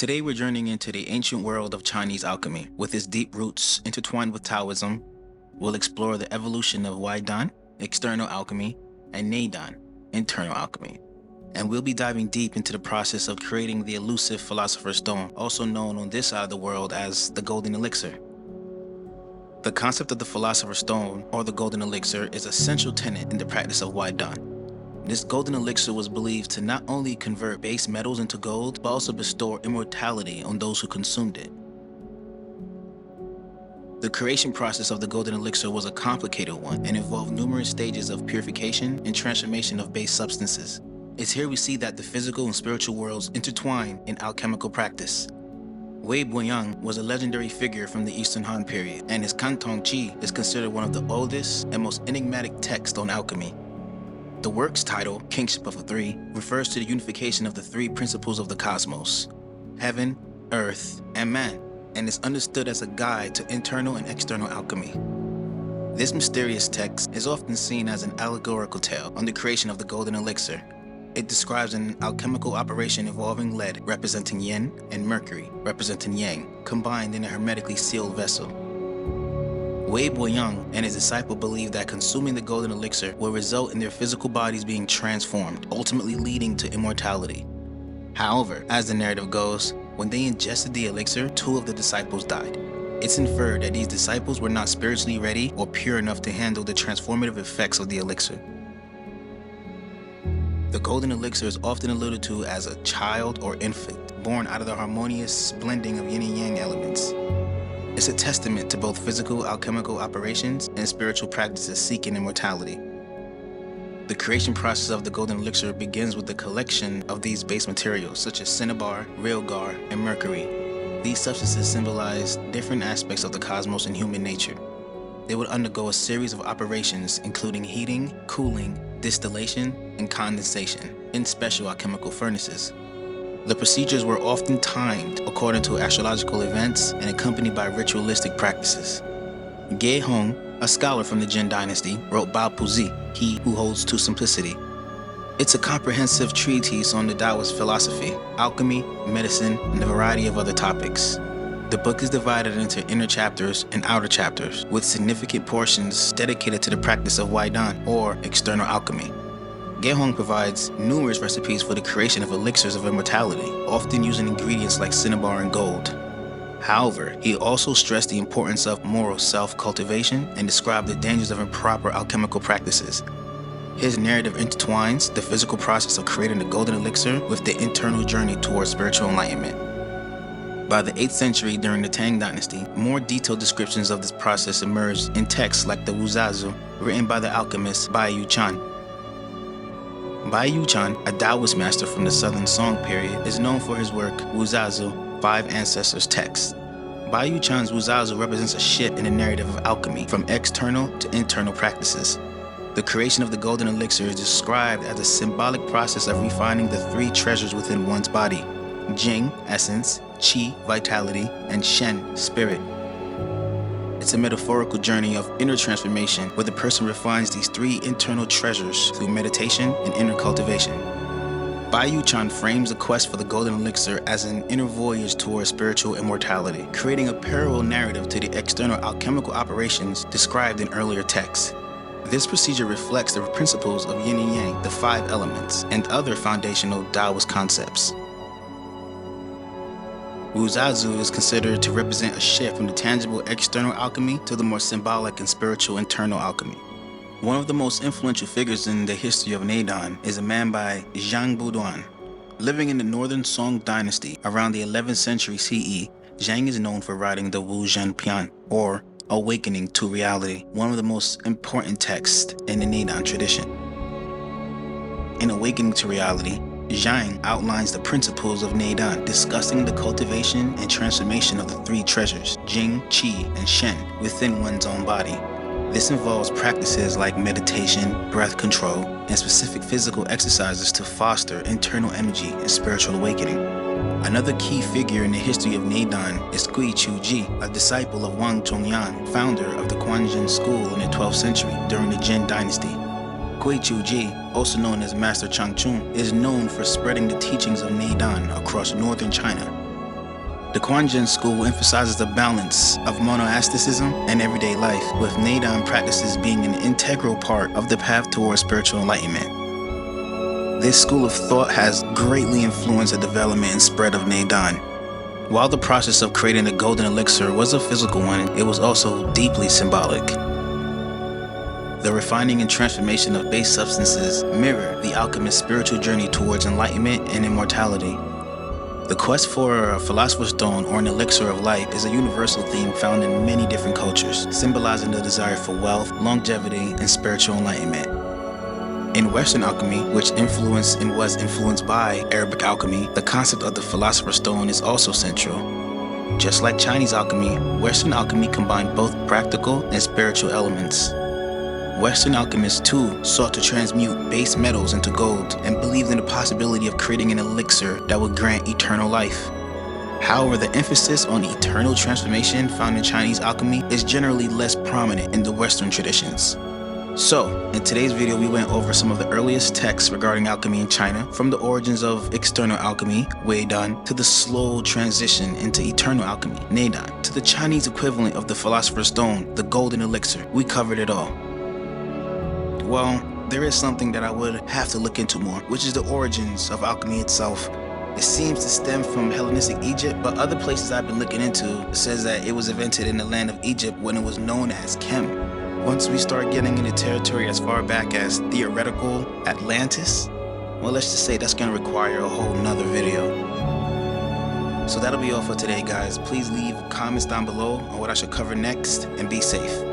Today we're journeying into the ancient world of Chinese alchemy. With its deep roots intertwined with Taoism, we'll explore the evolution of Waidan, external alchemy, and Neidan, internal alchemy. And we'll be diving deep into the process of creating the elusive Philosopher's Stone, also known on this side of the world as the Golden Elixir. The concept of the Philosopher's Stone, or the Golden Elixir, is a central tenet in the practice of Waidan. This golden elixir was believed to not only convert base metals into gold, but also bestow immortality on those who consumed it. The creation process of the golden elixir was a complicated one and involved numerous stages of purification and transformation of base substances. It's here we see that the physical and spiritual worlds intertwine in alchemical practice. Wei Buoyang was a legendary figure from the Eastern Han period, and his Cantong Chi is considered one of the oldest and most enigmatic texts on alchemy. The work's title, Kingship of the Three, refers to the unification of the three principles of the cosmos: heaven, earth, and man, and is understood as a guide to internal and external alchemy. This mysterious text is often seen as an allegorical tale on the creation of the golden elixir. It describes an alchemical operation involving lead, representing yin, and mercury, representing yang, combined in a hermetically sealed vessel. Wei Buoyang and his disciple believed that consuming the golden elixir will result in their physical bodies being transformed, ultimately leading to immortality. However, as the narrative goes, when they ingested the elixir, two of the disciples died. It's inferred that these disciples were not spiritually ready or pure enough to handle the transformative effects of the elixir. The golden elixir is often alluded to as a child or infant, born out of the harmonious blending of yin and yang elements. It's a testament to both physical alchemical operations and spiritual practices seeking immortality. The creation process of the golden elixir begins with the collection of these base materials such as cinnabar, realgar, and mercury. These substances symbolize different aspects of the cosmos and human nature. They would undergo a series of operations including heating, cooling, distillation, and condensation in special alchemical furnaces. The procedures were often timed according to astrological events and accompanied by ritualistic practices. Ge Hong, a scholar from the Jin dynasty, wrote Bao Puzi, He Who Holds to Simplicity. It's a comprehensive treatise on the Taoist philosophy, alchemy, medicine, and a variety of other topics. The book is divided into inner chapters and outer chapters, with significant portions dedicated to the practice of Waidan, or external alchemy. Ge Hong provides numerous recipes for the creation of elixirs of immortality, often using ingredients like cinnabar and gold. However, he also stressed the importance of moral self-cultivation and described the dangers of improper alchemical practices. His narrative intertwines the physical process of creating the golden elixir with the internal journey towards spiritual enlightenment. By the 8th century during the Tang dynasty, more detailed descriptions of this process emerged in texts like the Wuzazu, written by the alchemist Bai Yuchan. Bai Yuchan, a Taoist master from the Southern Song period, is known for his work Wuzazu, Five Ancestors text. Bai Yuchan's Wuzazu represents a shift in the narrative of alchemy from external to internal practices. The creation of the golden elixir is described as a symbolic process of refining the three treasures within one's body: Jing, essence; Qi, vitality; and Shen, spirit. It's a metaphorical journey of inner transformation where the person refines these three internal treasures through meditation and inner cultivation. Bai Yuchan frames the quest for the golden elixir as an inner voyage towards spiritual immortality, creating a parallel narrative to the external alchemical operations described in earlier texts. This procedure reflects the principles of yin and yang, the five elements, and other foundational Taoist concepts. Wuzazu is considered to represent a shift from the tangible external alchemy to the more symbolic and spiritual internal alchemy. One of the most influential figures in the history of Neidan is a man by Zhang Buduan. Living in the Northern Song dynasty around the 11th century CE, Zhang is known for writing the Wu Zhen Pian, or Awakening to Reality, one of the most important texts in the Neidan tradition. In Awakening to Reality, Zhang outlines the principles of Neidan, discussing the cultivation and transformation of the three treasures, Jing, Qi, and Shen, within one's own body. This involves practices like meditation, breath control, and specific physical exercises to foster internal energy and spiritual awakening. Another key figure in the history of Neidan is Gui Chuji, a disciple of Wang Zhongyan, founder of the Quanzhen school in the 12th century during the Jin dynasty. Gui Chuji, also known as Master Changchun, is known for spreading the teachings of Neidan across northern China. The Quanzhen school emphasizes the balance of monasticism and everyday life, with Neidan practices being an integral part of the path towards spiritual enlightenment. This school of thought has greatly influenced the development and spread of Neidan. While the process of creating the golden elixir was a physical one, it was also deeply symbolic. The refining and transformation of base substances mirror the alchemist's spiritual journey towards enlightenment and immortality. The quest for a philosopher's stone or an elixir of life is a universal theme found in many different cultures, symbolizing the desire for wealth, longevity, and spiritual enlightenment. In Western alchemy, which influenced and was influenced by Arabic alchemy, the concept of the philosopher's stone is also central. Just like Chinese alchemy, Western alchemy combined both practical and spiritual elements. Western alchemists too sought to transmute base metals into gold and believed in the possibility of creating an elixir that would grant eternal life. However, the emphasis on eternal transformation found in Chinese alchemy is generally less prominent in the Western traditions. So, in today's video, we went over some of the earliest texts regarding alchemy in China, from the origins of external alchemy, Weidan, to the slow transition into eternal alchemy, Neidan, to the Chinese equivalent of the philosopher's stone, the golden elixir. We covered it all. Well, there is something that I would have to look into more, which is the origins of alchemy itself. It seems to stem from Hellenistic Egypt, but other places I've been looking into says that it was invented in the land of Egypt when it was known as Chem. Once we start getting into territory as far back as theoretical Atlantis, well, let's just say that's going to require a whole nother video. So that'll be all for today, guys. Please leave comments down below on what I should cover next, and be safe.